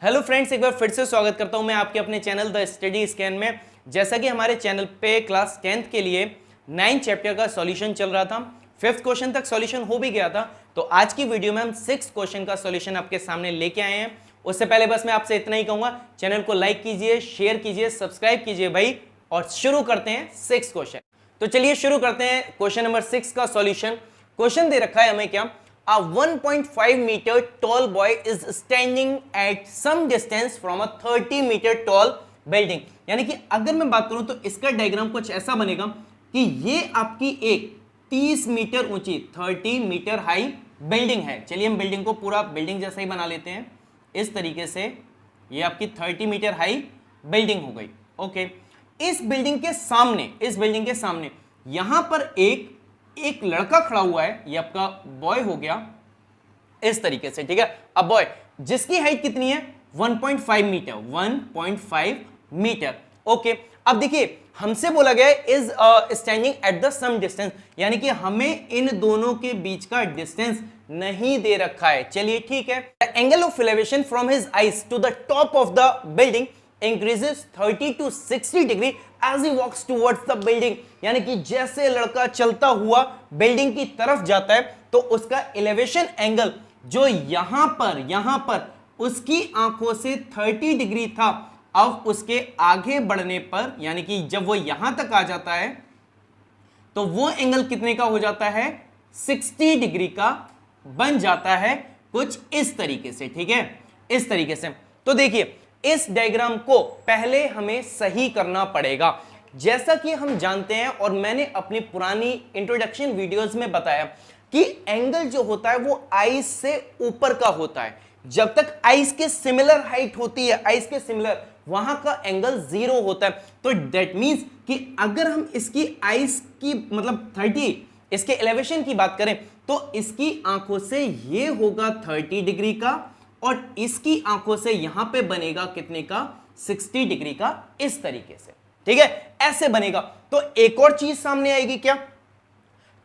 Hello friends, एक बार फिर से स्वागत करता हूं मैं आपके अपने चैनल द स्टडी स्कैन में। जैसा कि हमारे चैनल पे क्लास 10th के लिए 9 चैप्टर का सॉल्यूशन चल रहा था, 5th क्वेश्चन तक सॉल्यूशन हो भी गया था। तो आज की वीडियो में हम 6th क्वेश्चन का सॉल्यूशन आपके सामने लेके आए हैं। उससे पहले बस मैं आपसे इतना ही कहूंगा, चैनल को लाइक कीजिए, शेयर कीजिए, सब्सक्राइब कीजिए भाई, और शुरू करते हैं 6th क्वेश्चन। तो चलिए शुरू करते हैं क्वेश्चन नंबर 6 का सॉल्यूशन। क्वेश्चन दे रखा है हमें क्या, A 1.5 meter tall boy is standing at some distance from a 30 meter tall building। यानी कि अगर मैं बात करूं तो इसका डायग्राम कुछ ऐसा बनेगा कि ये आपकी एक 30 मीटर ऊंची 30 मीटर हाई बिल्डिंग है। चलिए हम बिल्डिंग को पूरा बिल्डिंग जैसा ही बना लेते हैं। इस तरीके से ये आपकी 30 मीटर हाई बिल्डिंग हो गई। ओके, इस बिल्डिंग के सामने यहां पर एक लड़का खड़ा हुआ है, ये आपका बॉय हो गया इस तरीके से, ठीक है। अब बॉय जिसकी हाइट कितनी है 1.5 मीटर, 1.5 मीटर। ओके, अब देखिए हमसे बोला गया है is standing at the some distance, यानी कि हमें इन दोनों के बीच का डिस्टेंस नहीं दे रखा है। चलिए ठीक है। The angle of elevation from his eyes to the top of the building increases 30 to 60 degree as he walks towards the building। यानी कि जैसे लड़का चलता हुआ बिल्डिंग की तरफ जाता है तो उसका एलिवेशन एंगल जो यहां पर उसकी आंखों से 30 डिग्री था, अब उसके आगे बढ़ने पर यानी कि जब वो यहां तक आ जाता है तो वो एंगल कितने का हो जाता है, 60 डिग्री का बन जाता है, कुछ इस तरीके से, ठीक है, इस तरीके से। तो देखिए इस डायग्राम को पहले हमें सही करना पड़ेगा। जैसा कि हम जानते हैं और मैंने अपनी पुरानी इंट्रोडक्शन वीडियोस में बताया कि एंगल जो होता है वो आइस से ऊपर का होता है। जब तक आइस के सिमिलर हाइट होती है, आइस के सिमिलर, वहां का एंगल 0 होता है। तो दैट मींस कि अगर हम इसकी आइस की मतलब 30 इसके एलिवेशन की बात करें तो इसकी आंखों से ये होगा 30 डिग्री का और इसकी आंखों से यहां पे बनेगा कितने का, 60 डिग्री का, इस तरीके से, ठीक है, ऐसे बनेगा। तो एक और चीज सामने आएगी क्या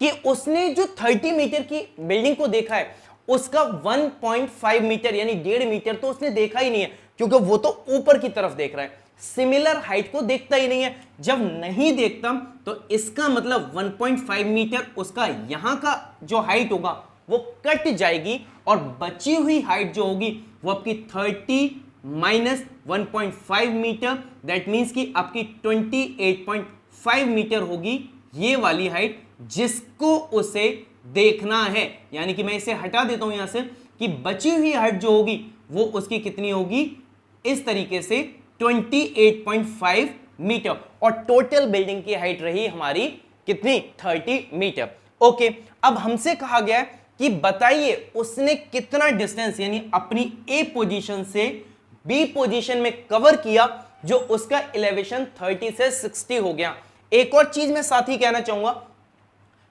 कि उसने जो 30 मीटर की बिल्डिंग को देखा है उसका 1.5 मीटर यानी 1.5 मीटर तो उसने देखा ही नहीं है, क्योंकि वो तो ऊपर की तरफ देख रहा है, सिमिलर हाइट को देखता ही नहीं है। जब नहीं देखता तो इसका मतलब 1.5 मीटर उसका यहां का जो हाइट होगा वो कट जाएगी और बची हुई हाइट जो होगी वो आपकी 30 माइनस 1.5 मीटर, दैट मींस कि आपकी 28.5 मीटर होगी ये वाली हाइट जिसको उसे देखना है। यानी कि मैं इसे हटा देता हूं यहां से कि बची हुई हाइट जो होगी वो उसकी कितनी होगी, इस तरीके से 28.5 मीटर, और टोटल बिल्डिंग की हाइट रही हमारी कितनी, 30 मीटर। ओके, अब हमसे कहा गया है कि बताइए उसने कितना डिस्टेंस यानी अपनी ए पोजीशन से बी पोजीशन में कवर किया जो उसका एलिवेशन 30 से 60 हो गया। एक और चीज मैं साथ ही कहना चाहूंगा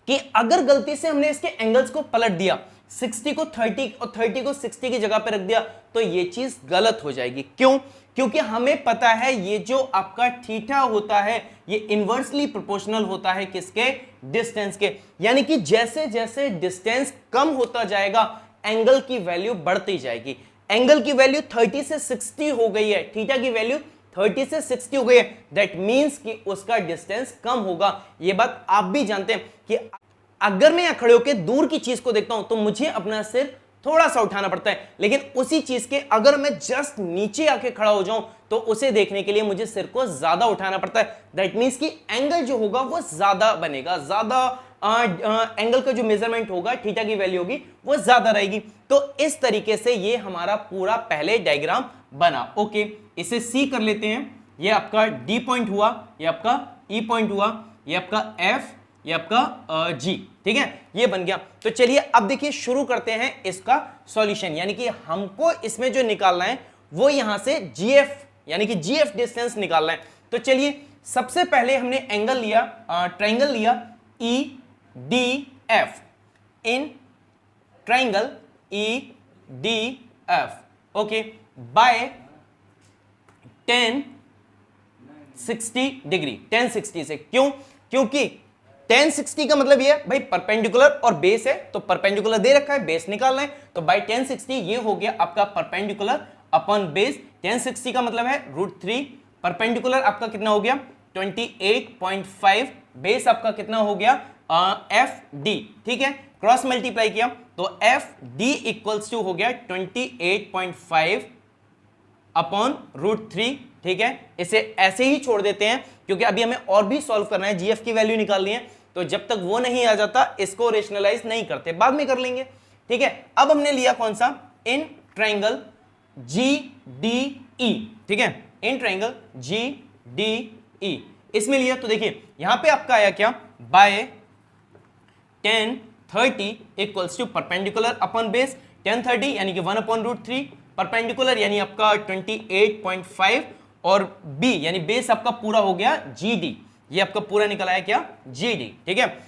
कि अगर गलती से हमने इसके एंगल्स को पलट दिया, 60 को 30 और 30 को 60 की जगह पर रख दिया, तो ये चीज गलत हो जाएगी। क्यों? क्योंकि हमें पता है ये जो आपका थीटा होता है ये इनवर्सली प्रोपोर्शनल होता है किसके, डिस्टेंस के। यानी कि जैसे जैसे डिस्टेंस कम होता जाएगा एंगल की वैल्यू बढ़ती जाएगी। एंगल की वैल्यू 30 से 60 हो गई है, थीटा की वैल्यू 30 से 60 हो गई है, दैट मींस कि उसका डिस्टेंस कम होगा। ये बात आप भी जानते हैं कि अगर मैं यहां खड़े होकर दूर की चीज को देखता हूं तो मुझे अपना सिर थोड़ा सा उठाना पड़ता है, लेकिन उसी चीज के अगर मैं जस्ट नीचे आके खड़ा हो जाऊं तो उसे देखने के लिए मुझे सिर को ज्यादा उठाना पड़ता है। दैट मींस कि एंगल जो होगा वो ज्यादा बनेगा, ज्यादा एंगल का जो मेजरमेंट होगा, थीटा की वैल्यू होगी वो ज्यादा रहेगी। तो इस तरीके से ये हमारा पूरा पहले डायग्राम बना। ओके, इसे सी कर लेते हैं। ये आपका डी पॉइंट हुआ, ये आपका ई पॉइंट हुआ, ये आपका एफ, ये आपका जी, ठीक है, ये बन गया। तो चलिए अब देखिए शुरू करते हैं इसका सॉल्यूशन। यानी कि हमको इसमें जो निकालना है वो यहां से जीएफ यानी कि जीएफ डिस्टेंस निकालना है। तो चलिए सबसे पहले हमने एंगल लिया, ट्राइंगल लिया E D F, in triangle E D F, okay, by 1060 degree, 1060 से। क्यों? क्योंकि 1060 का मतलब ये है भाई परपेंडिकुलर और बेस है, तो परपेंडिकुलर दे रखा है, बेस निकालना है, तो बाय 1060 ये हो गया आपका परपेंडिकुलर अपॉन बेस 1060 का मतलब है √3, परपेंडिकुलर आपका कितना हो गया 28.5, बेस आपका कितना हो गया FD, ठीक है, क्रॉस मल्टीप्लाई किया तो FD इक्वल्स टू हो गया 28.5 अपॉन √3, ठीक है। इसे ऐसे ही छोड़ देते हैं क्योंकि अभी हमें और भी सॉल्व करना है, GF की वैल्यू निकालनी है, तो जब तक वो नहीं आ जाता इसको रेशनलाइज नहीं करते, बाद में कर लेंगे, ठीक है। अब हमने लिया कौन सा, इन ट्रायंगल GDE, ठीक है, इन ट्रायंगल GDE इसमें लिया तो देखिए यहां पे आपका आया क्या, by 1030 equals to perpendicular upon base 1030 यानी कि 1 अपॉन √3, परपेंडिकुलर यानी आपका 28.5 और B यानी बेस आपका पूरा हो गया GD, ये आपका पूरा निकल आया क्या GD, ठीक है।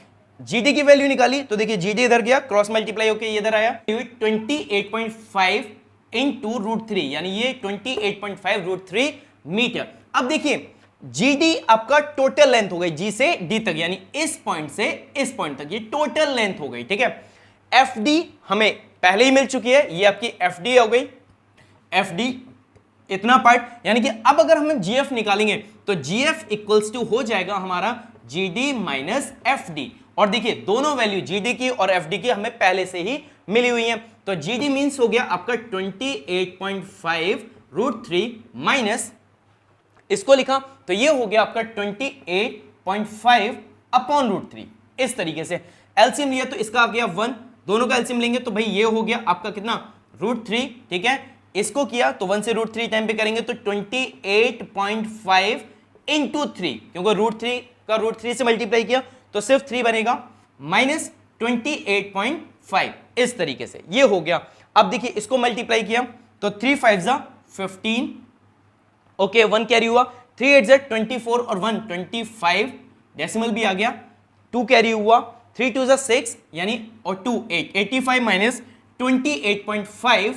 GD की वैल्यू निकाली तो देखिए GD इधर गया, क्रॉस मल्टीप्लाई होकर ये इधर आया 28.5 इंटू √3 यानी ये 28.5 √3 मीटर। अब देखिए GD आपका टोटल लेंथ हो गई G से D तक, यानी इस पॉइंट से इस पॉइंट तक ये टोटल लेंथ हो गई, ठीक है। FD हमें पहले ही मिल चुकी है, ये आपकी FD हो गई, FD इतना पार्ट, यानी कि अब अगर हम GF निकालेंगे तो GF इक्वल्स टू हो जाएगा हमारा GD माइनस FD, और देखिए दोनों वैल्यू GD की और FD की हमें पहले से ही मिली हुई है, तो GD मींस हो गया आपका 28.5 √3 माइनस इसको लिखा तो ये हो गया आपका 28.5 अपॉन √3, इस तरीके से एलसीएम लिया तो इसका आ गया 1, दोनों का एलसीएम लेंगे तो भाई ये हो गया आपका कितना √3, ठीक है। इसको किया तो 1 से √3 टाइम पे करेंगे तो 28.5 इंटू 3, क्योंकि √3 का √3 से मल्टीप्लाई किया तो सिर्फ 3 बनेगा, माइनस 28.5, इस तरीके से ये हो गया। अब देखिए इसको मल्टीप्लाई किया तो 3 5 15, ओके 1 कैरी हुआ, 3 8 24 और 1 25, डेसिमल भी आ गया, 2 कैरी हुआ, 3 2 6 यानी और 2 8, 85 माइनस 28.5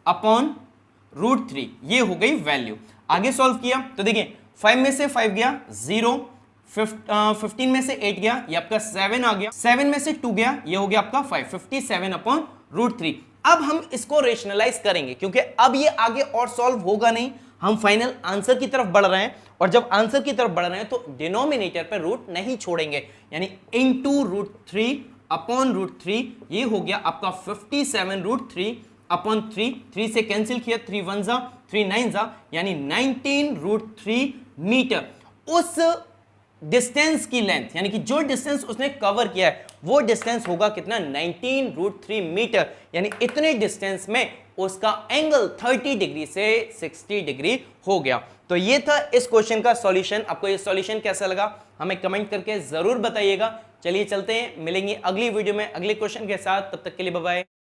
अपॉन √3, ये हो गई वैल्यू। आगे सॉल्व किया तो देखिए 5 में से 5 गया 0, 15 में से 8 गया, ये आपका 7 आ गया, 7 में से 2 गया, ये हो गया आपका 5, 57 अपॉन √3। अब हम इसको रेशनलाइज करेंगे क्योंकि अब ये आगे और सॉल्व होगा नहीं, हम फाइनल आंसर की तरफ बढ़ रहे हैं, और जब आंसर की तरफ बढ़ रहे हैं तो डिनोमिनेटर पर रूट नहीं छोड़ेंगे, यानी इनटू √3 अपॉन √3, ये हो गया आपका 57 √3 अपॉन 3, 3 से कैंसिल किया, 3 1 जा 3 9 जा यानी 19 √3 मीटर। उस डिस्टेंस की लेंथ यानी कि जो डिस्टेंस उसने कवर किया है वो डिस्टेंस होगा कितना 19 √3 मीटर, यानी इतने डिस्टेंस में उसका एंगल 30 डिग्री से 60 डिग्री हो गया। तो ये था इस क्वेश्चन का सॉल्यूशन। आपको ये सॉल्यूशन कैसा लगा हमें कमेंट करके जरूर बताइएगा। चलिए चलते हैं, मिलेंगे अगली वीडियो में अगले क्वेश्चन के साथ, तब तक के लिए बाय बाय।